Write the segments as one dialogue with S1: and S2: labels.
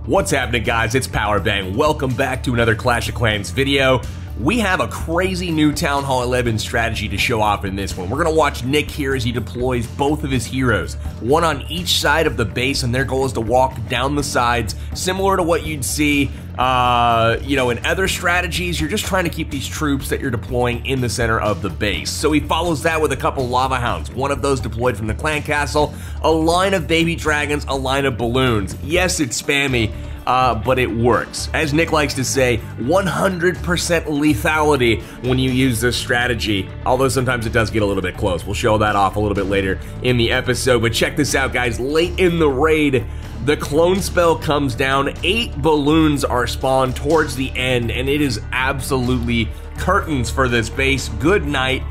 S1: What's happening, guys? It's Powerbang. Welcome back to another Clash of Clans video. We have a crazy new Town Hall 11 strategy to show off in this one. We're going to watch Nick here as he deploys both of his heroes, one on each side of the base, and their goal is to walk down the sides, similar to what you'd see in other strategies. You're just trying to keep these troops that you're deploying in the center of the base. So he follows that with a couple Lava Hounds, one of those deployed from the clan castle, a line of baby dragons, a line of balloons. Yes, it's spammy, but it works. As Nick likes to say, 100% lethality when you use this strategy, although sometimes it does get a little bit close. We'll show that off a little bit later in the episode, but check this out, guys. Late in the raid, the clone spell comes down, 8 balloons are spawned towards the end, and it is absolutely curtains for this base. Good night.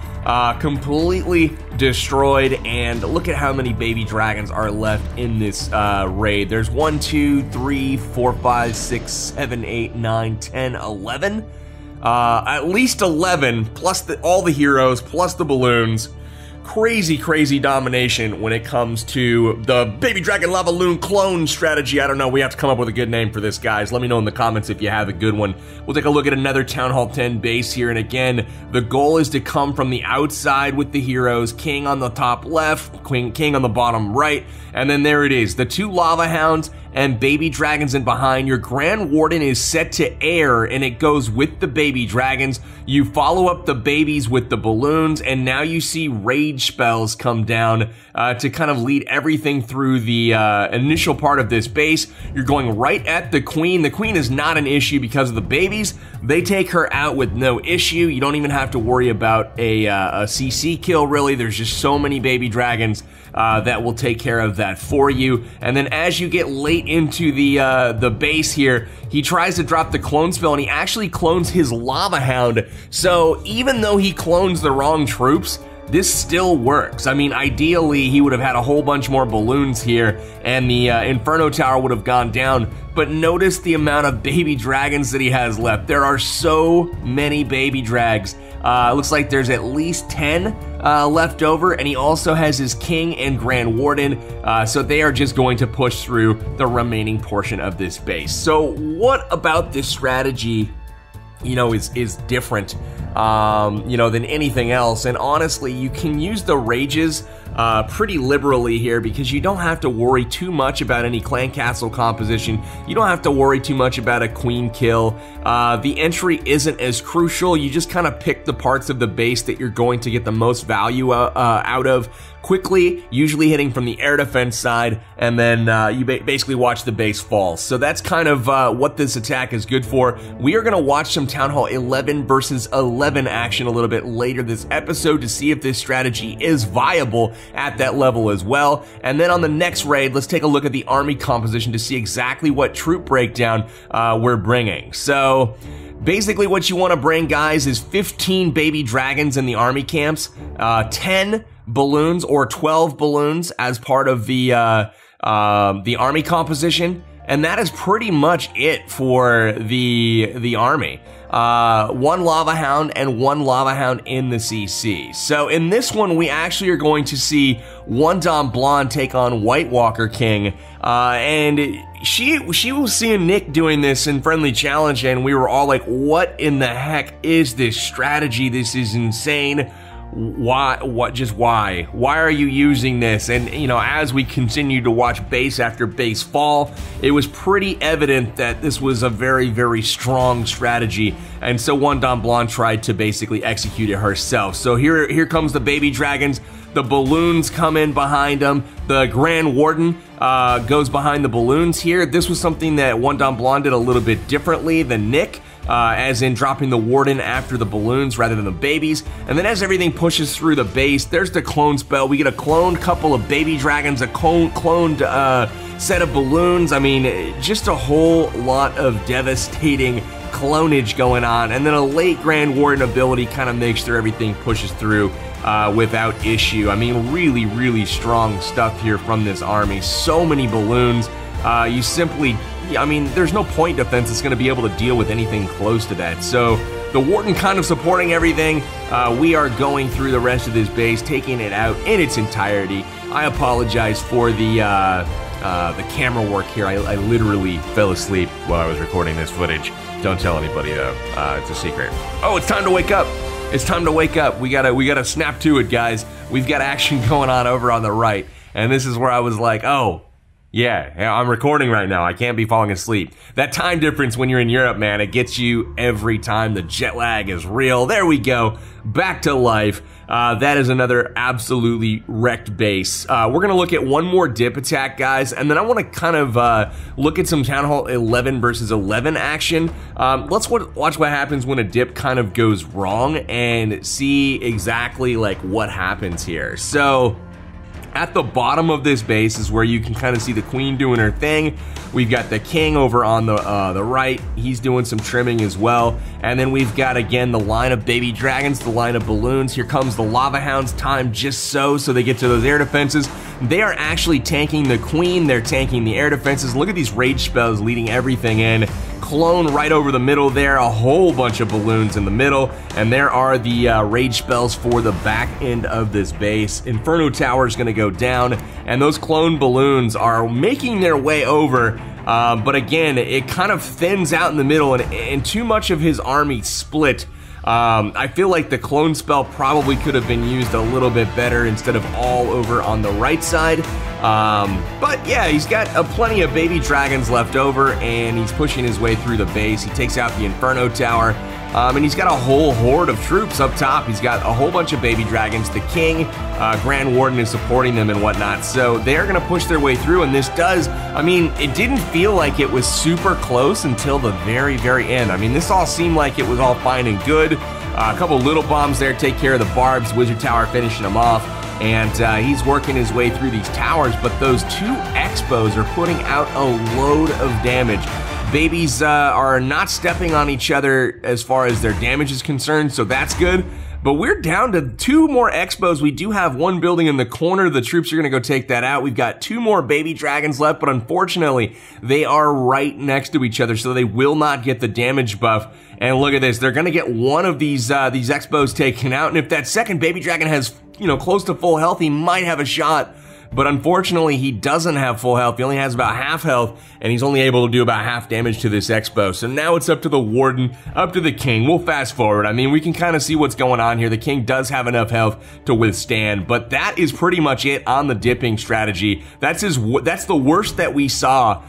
S1: Completely destroyed, and look at how many baby dragons are left in this raid. There's 1, 2, 3, 4, 5, 6, 7, 8, 9, 10, 11. At least 11, plus all the heroes, plus the balloons. Crazy, crazy domination when it comes to the Baby Dragon Lava Loon clone strategy. I don't know, we have to come up with a good name for this, guys. Let me know in the comments if you have a good one. We'll take a look at another Town Hall 10 base here, and again, the goal is to come from the outside with the heroes, King on the top left, King on the bottom right, and then there it is, the 2 Lava Hounds and baby dragons in behind. Your Grand Warden is set to air, and it goes with the baby dragons. You follow up the babies with the balloons, and now you see rage spells come down to kind of lead everything through the initial part of this base. You're going right at the queen. The queen is not an issue because of the babies. They take her out with no issue. You don't even have to worry about a CC kill, really. There's just so many baby dragons that will take care of that for you. And then as you get late into the base here, he tries to drop the clone spell, and he actually clones his Lava Hound. So even though he clones the wrong troops, this still works. I mean, ideally, he would have had a whole bunch more balloons here, and the Inferno Tower would have gone down. But notice the amount of baby dragons that he has left. There are so many baby drags. It looks like there's at least 10 left over, and he also has his King and Grand Warden, so they are just going to push through the remaining portion of this base. So what about this strategy, is different, than anything else? And honestly, you can use the rages pretty liberally here, because you don't have to worry too much about any clan castle composition. You don't have to worry too much about a queen kill. The entry isn't as crucial. You just kind of pick the parts of the base that you're going to get the most value out of quickly, usually hitting from the air defense side, and then you basically watch the base fall. So that's kind of what this attack is good for. We are going to watch some Town Hall 11 versus 11 action a little bit later this episode to see if this strategy is viable at that level as well. And then on the next raid, let's take a look at the army composition to see exactly what troop breakdown we're bringing. So basically what you want to bring, guys, is 15 baby dragons in the army camps, 10 balloons or 12 balloons as part of the army composition, and that is pretty much it for the army. 1 Lava Hound and 1 Lava Hound in the CC. So in this one, we actually are going to see 1 Dom Blonde take on White Walker King, and she was seeing Nick doing this in Friendly Challenge, and we were all like, what in the heck is this strategy? This is insane. Why are you using this? And as we continued to watch base after base fall, it was pretty evident that this was a very, very strong strategy, and so 1 Dom Blonde tried to basically execute it herself. So here comes the baby dragons. The balloons come in behind them. The Grand Warden goes behind the balloons here. This was something that 1 Dom Blonde did a little bit differently than Nick, as in dropping the Warden after the balloons rather than the babies. And then as everything pushes through the base, there's the clone spell. We get a cloned couple of baby dragons, a cloned set of balloons. I mean, just a whole lot of devastating clonage going on. And then a late Grand Warden ability kind of makes sure everything pushes through without issue. I mean, really, really strong stuff here from this army. So many balloons. You simply, there's no point defense that's going to be able to deal with anything close to that. So the Warden kind of supporting everything. We are going through the rest of this base, taking it out in its entirety. I apologize for the the camera work here. I literally fell asleep while I was recording this footage. Don't tell anybody though, it's a secret. Oh, it's time to wake up. It's time to wake up. We gotta snap to it, guys. We've got action going on over on the right. And this is where I was like, oh, yeah, I'm recording right now. I can't be falling asleep. That time difference when you're in Europe, man, it gets you every time. The jet lag is real. There we go. Back to life. That is another absolutely wrecked base. We're going to look at one more dip attack, guys, and then I want to kind of look at some Town Hall 11 versus 11 action. Let's watch what happens when a dip kind of goes wrong and see exactly like what happens here. So at the bottom of this base is where you can kind of see the queen doing her thing. We've got the king over on the right. He's doing some trimming as well. And then we've got, again, the line of baby dragons, the line of balloons. Here comes the lava hounds, timed just so they get to those air defenses. They are actually tanking the queen. They're tanking the air defenses. Look at these rage spells leading everything in. Clone right over the middle there, a whole bunch of balloons in the middle, and there are the rage spells for the back end of this base. Inferno Tower is going to go down, and those clone balloons are making their way over, but again, it kind of thins out in the middle, and too much of his army split. I feel like the clone spell probably could have been used a little bit better instead of all over on the right side. But yeah, he's got plenty of baby dragons left over, and he's pushing his way through the base. He takes out the Inferno Tower, and he's got a whole horde of troops up top. He's got a whole bunch of baby dragons. The king, Grand Warden, is supporting them and whatnot. So they're going to push their way through, and this does, I mean, it didn't feel like it was super close until the very, very end. I mean, this all seemed like it was all fine and good. A couple little bombs there take care of the barbs. Wizard Tower finishing them off. And he's working his way through these towers, but those two Expos are putting out a load of damage. Babies are not stepping on each other as far as their damage is concerned, so that's good. But we're down to two more Expos. We do have one building in the corner. The troops are going to go take that out. We've got two more baby dragons left, but unfortunately, they are right next to each other, so they will not get the damage buff. And look at this. They're going to get one of these Expos taken out, and if that second baby dragon has, you know, close to full health, he might have a shot. But unfortunately, he doesn't have full health. He only has about half health, and he's only able to do about half damage to this Expo. So now it's up to the Warden, up to the King. We'll fast forward. I mean, we can kind of see what's going on here. The King does have enough health to withstand, but that is pretty much it on the dipping strategy. That's the worst that we saw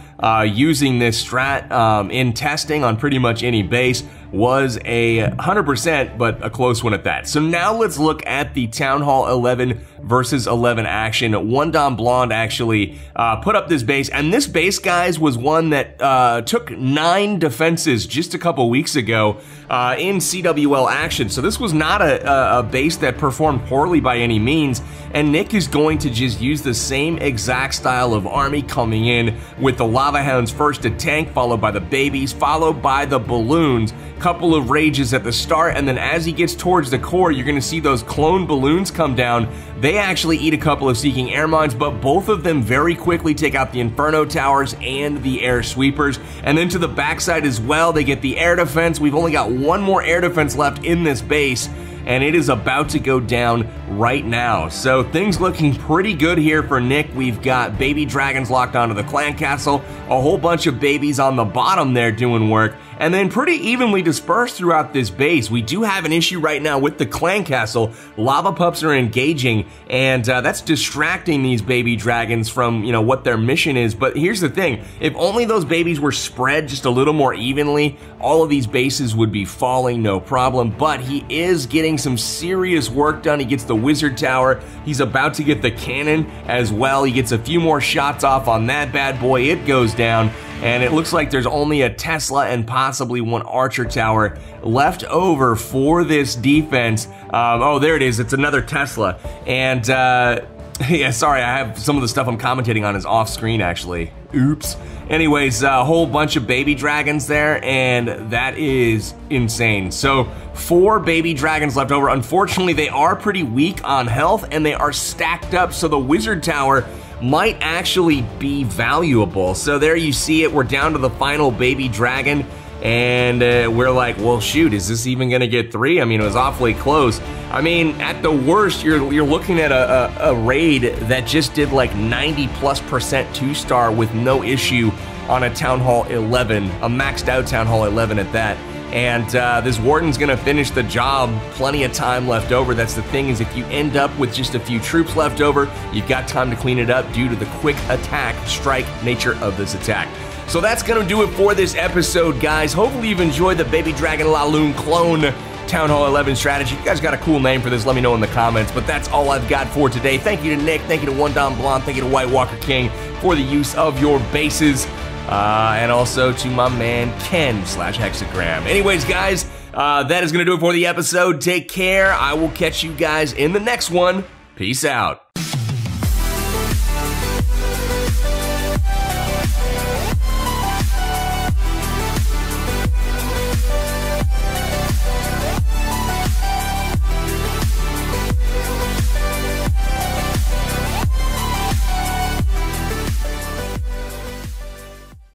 S1: using this strat in testing on pretty much any base. Was a 100%, but a close one at that. So now let's look at the Town Hall 11 versus 11 action. One Dom Blonde actually put up this base, and this base, guys, was one that took 9 defenses just a couple weeks ago in CWL action. So this was not a base that performed poorly by any means, and Nick is going to just use the same exact style of army coming in with the Lava Hounds first to tank, followed by the babies, followed by the balloons. Couple of rages at the start, and then as he gets towards the core, you're going to see those clone balloons come down. They actually eat a couple of Seeking Air Mines, but both of them very quickly take out the Inferno Towers and the Air Sweepers. And then to the backside as well, they get the air defense. We've only got one more air defense left in this base, and it is about to go down right now. So things looking pretty good here for Nick. We've got baby dragons locked onto the clan castle, a whole bunch of babies on the bottom there doing work, and then pretty evenly dispersed throughout this base. We do have an issue right now with the clan castle. Lava pups are engaging, and that's distracting these baby dragons from, you know, what their mission is. But here's the thing, if only those babies were spread just a little more evenly, all of these bases would be falling, no problem. But he is getting some serious work done. He gets the Wizard Tower. He's about to get the cannon as well. He gets a few more shots off on that bad boy. It goes down. And it looks like there's only a Tesla and possibly one Archer Tower left over for this defense. Oh, there it is. It's another Tesla. And, yeah, sorry, I have some of the stuff I'm commentating on is off screen, actually. Oops. Anyways, a whole bunch of baby dragons there, and that is insane. So 4 baby dragons left over. Unfortunately, they are pretty weak on health, and they are stacked up, so the Wizard Tower might actually be valuable. So there you see it. We're down to the final baby dragon, and we're like, well, shoot, is this even going to get 3? I mean, it was awfully close. I mean, at the worst, you're looking at a raid that just did like 90+% 2-star with no issue on a Town Hall 11, a maxed out Town Hall 11 at that. And this Warden's gonna finish the job, plenty of time left over. That's the thing, is if you end up with just a few troops left over, you've got time to clean it up due to the quick attack, strike nature of this attack. So that's gonna do it for this episode, guys. Hopefully you've enjoyed the Baby Dragon Laloon clone Town Hall 11 strategy. You guys got a cool name for this, let me know in the comments, but that's all I've got for today. Thank you to Nick, thank you to One Don Blonde, thank you to White Walker King for the use of your bases. And also to my man Ken/Hexagram. Anyways, guys, that is going to do it for the episode. Take care. I will catch you guys in the next one. Peace out.